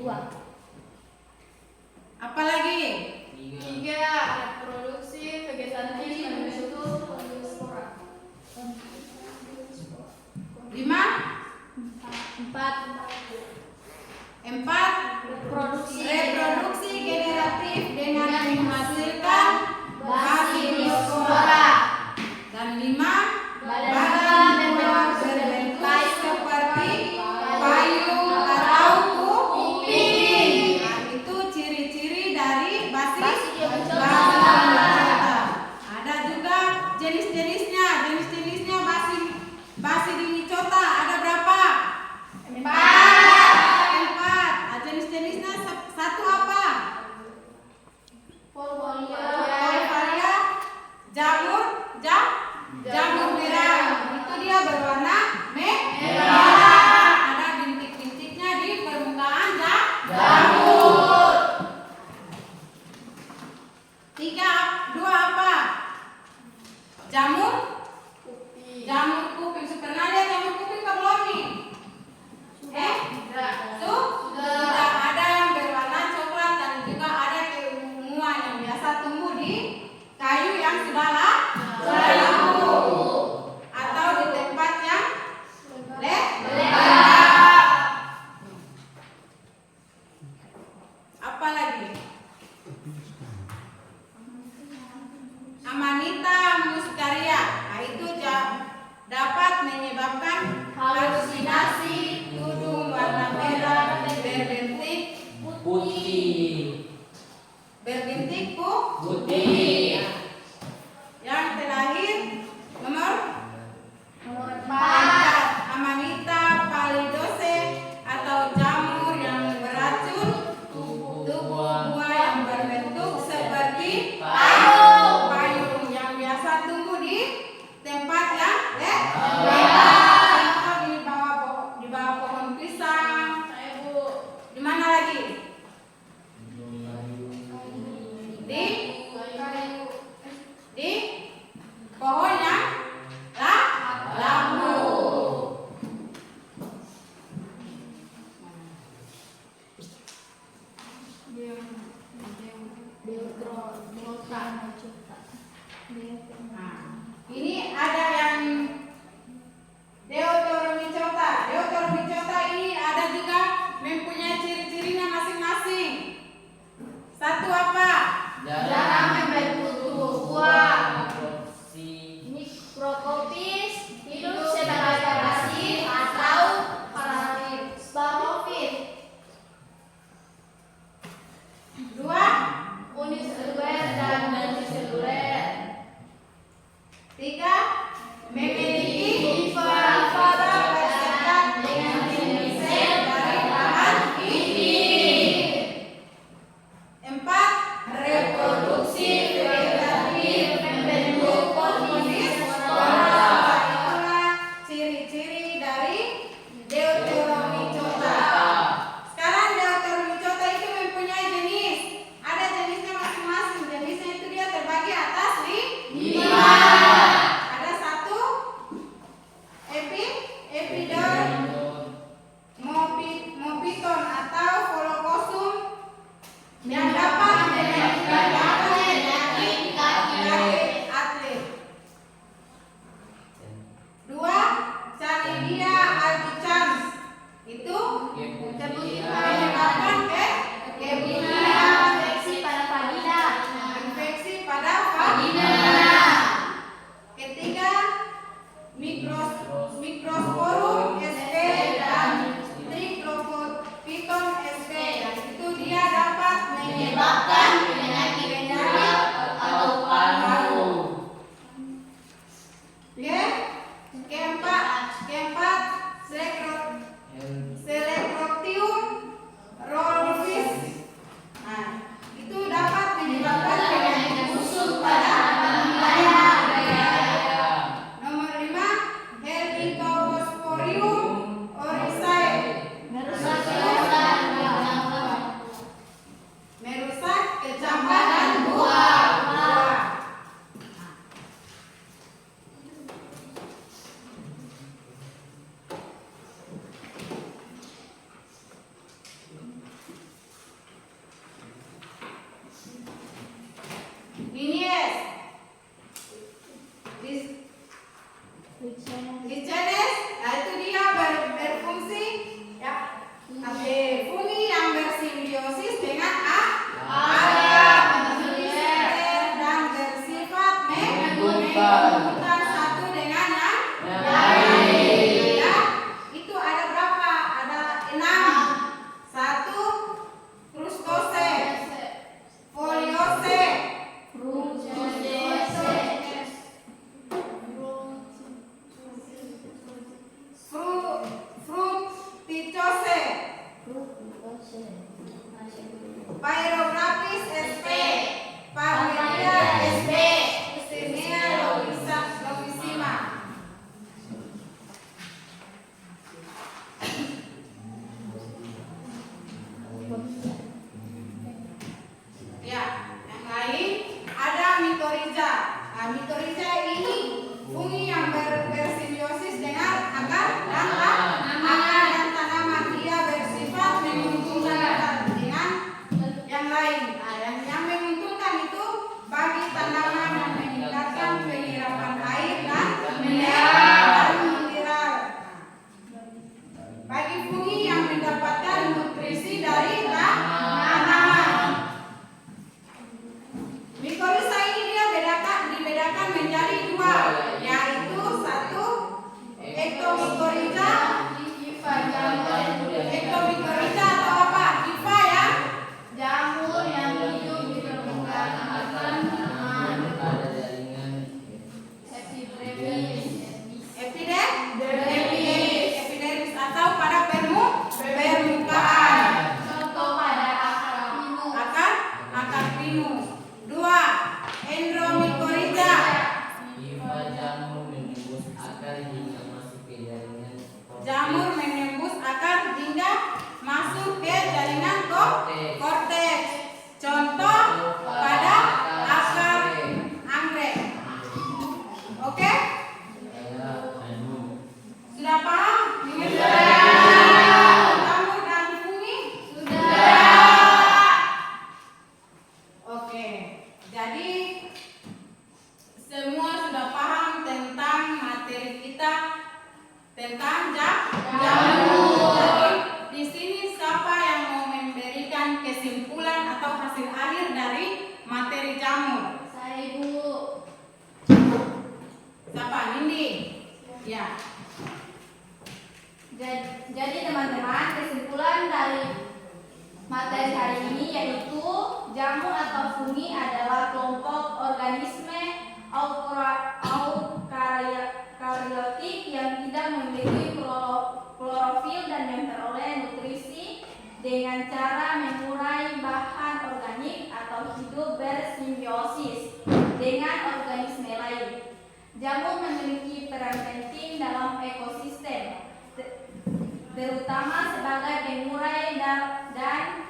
2. Apalagi? 3. Reproduksi vegetatif membentuk spora. 5. 4. Reproduksi generatif dengan menghasilkan basilospora. Dan 5. Badan buah berbentuk seperti payung atau kuping. Nah, itu ciri-ciri dari Basidiomycota. Ada juga jenis-jenisnya. Jenis-jenisnya Basidiomycota ada berapa? 4. Jenis-jenisnya satu apa? Volvaria, jamur merah. Itu dia berwarna merah. Ada bintik-bintiknya di permukaan jamur. 2 apa? Jamur kuping. Pernah lihat jamur kuping ke belum nih? Sudah ada yang berwarna coklat dan juga ada keunguan yang biasa tumbuh di kayu yang sudah layu atau di tempat yang lembab. Apa lagi? Amanita muscaria. Nah, itu dapat menyebabkan halusinasi, tudung warna merah berbintik putih. Yang terakhir nomor 4. Amanita pallidose atau jamur yang beracun, tubuh buah yang berbentuk seperti payung yang biasa tumbuh di tempat yang lembab atau di bawah pohon pisang. Di mana lagi? Di pohon yang lambu. Nah, ini ada yang Deuteromycota. Deuteromycota ini ada juga mempunyai ciri-cirinya masing-masing. Satu apa? Jarang membentuk buah. Mikrokopis, hidup sebagai parasit atau parasit sporofit. 2. Uniseluler dan multiseluler. 3. Memiliki fasa bersekat dengan jenis sel dari bahan inti. 4. Reproduksi vegetatif membentuk spora. Itulah ciri-ciri dari Deuteromycota. Sekarang Deuteromycota itu mempunyai jenis. Ada jenisnya masing-masing. Jenisnya itu dia terbagi atas 5. Ada 1. Epidor mopiton atau Phlocossum yang dapat menyebabkan penyakit kaki atlet. 2. Canidia albicans. Itu menyebabkan Infeksi pada vagina. infeksi pada vagina. Ketiga, Microsporum sp dan Trichophyton sp. Itu dia dapat menyebabkan penyakit atau paru. Keempat, Selecrotium rolfis. Nah, itu dapat menyebabkan penyakit busuk pada wilayah. Nomor 5, Herbicausporium oryzae. Merusak Pyrografis SP, Parmelia SP, Sinea Lovisima. Ya, yang lain ada Mycorrhiza. Nah, Mycorrhiza ini fungi yang bersimbiosis dengan akar dan tanaman. Ia bersifat menguntungkan dengan yang lain. Nah, yang menguntungkan itu bagi tanaman yang meningkatkan penyerapan air dan mineral. Bagi fungi yang mendapatkan nutrisi dari tanaman. Mycorrhiza ini dia dibedakan menjadi dua, yaitu satu Ectomycorrhiza. Ectomycorrhiza atau apa? Hifa ya. Jamur yang hidup di permukaan akan epidermis atau pada permukaan. contoh pada Akar pinus. Dua Endomycorrhiza. Jamur menembus akar hingga masuk ke jaringan korteks. Contoh pada akar anggrek. Oke? Sudah paham? Jamur dan fungi? Oke. Jadi semua sudah paham tentang materi kita tentang jamur. Jadi di sini siapa yang mau memberikan kesimpulan atau hasil akhir dari materi jamur? Saya Ibu. Siapa? Nindi? Ya. Jadi teman-teman, kesimpulan dari materi hari ini yaitu jamur atau fungi adalah kelompok organisme eukaryotik yang tidak memiliki klorofil dan memperoleh nutrisi dengan cara mengurai bahan organik atau hidup bersimbiosis dengan organisme lain. Jamur memiliki peran penting dalam ekosistem, terutama sebagai pengurai dan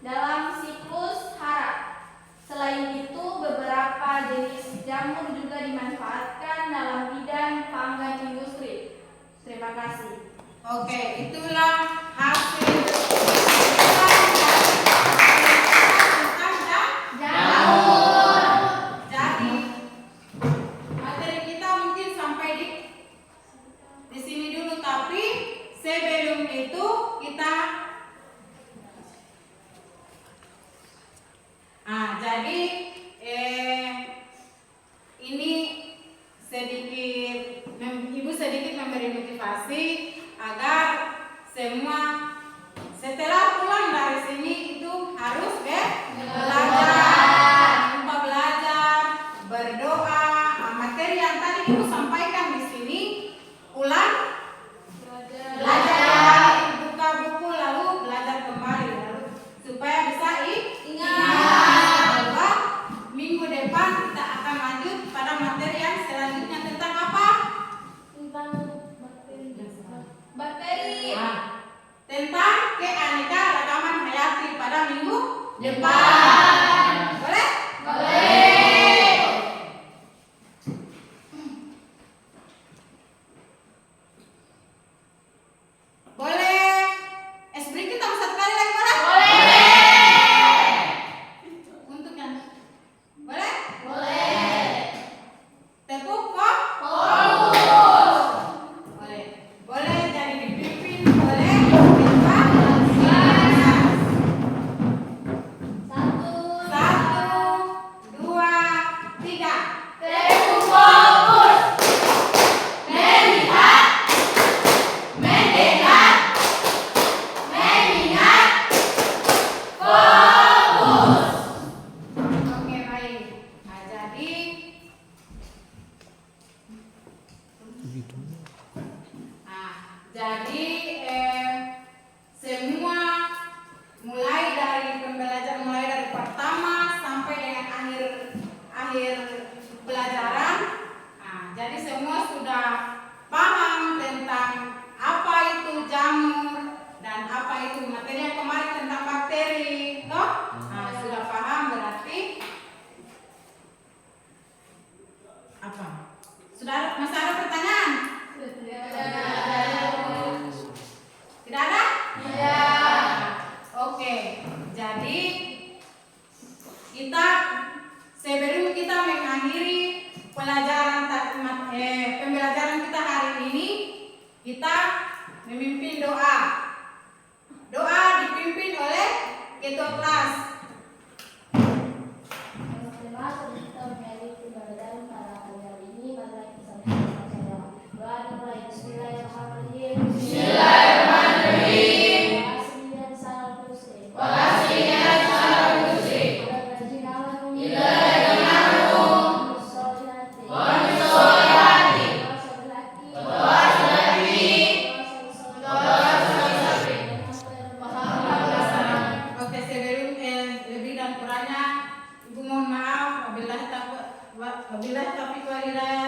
dalam siklus hara. Selain itu, beberapa jenis jamur juga dimanfaatkan dalam bidang pangan industri. Terima kasih. Oke, itulah hasil tentang Jamur. Jadi materi kita mungkin sampai di sini dulu, tapi sebelum itu kita jadi ini Ibu sedikit memberi motivasi agar semua setelah pulang dari sini itu harus belajar, berdoa. Materi yang tadi Ibu sampaikan di sini ulang, belajar, buka buku lalu belajar kembali lalu supaya bisa ingat. Minggu depan kita akan lanjut pada materi yang selanjutnya tentang apa? Bakteri. Tentang keanekaragaman hayati pada minggu depan. Boleh? Boleh. Boleh. Es beri kita satu kali lagi boleh? Boleh. Untuk yang boleh? Boleh. Tepuk kok? Boleh. Boleh jadi dipimpin, boleh dipimpin. Satu. akhir pelajaran. Nah, jadi semua sudah paham tentang apa itu jamur dan apa itu materi yang kemarin tentang bakteri, toh? Nah, sudah paham berarti apa? Masih ada pertanyaan? Tidak ada? Ya. Oke, jadi kita sebelum kita mengakhiri pembelajaran kita hari ini, kita memimpin doa. Doa dipimpin oleh ketua kelas. Terima kasih kita menghadiri pembelajaran pada pagi hari ini. Mari kita sama-sama doa. Doa dimulai. Bismillahirrahmanirrahim. Bismillahirrahmanirrahim. Oke, sebelum lebih dan kurangnya Ibu mohon maaf. Wabillahi taufiq wal hidayah.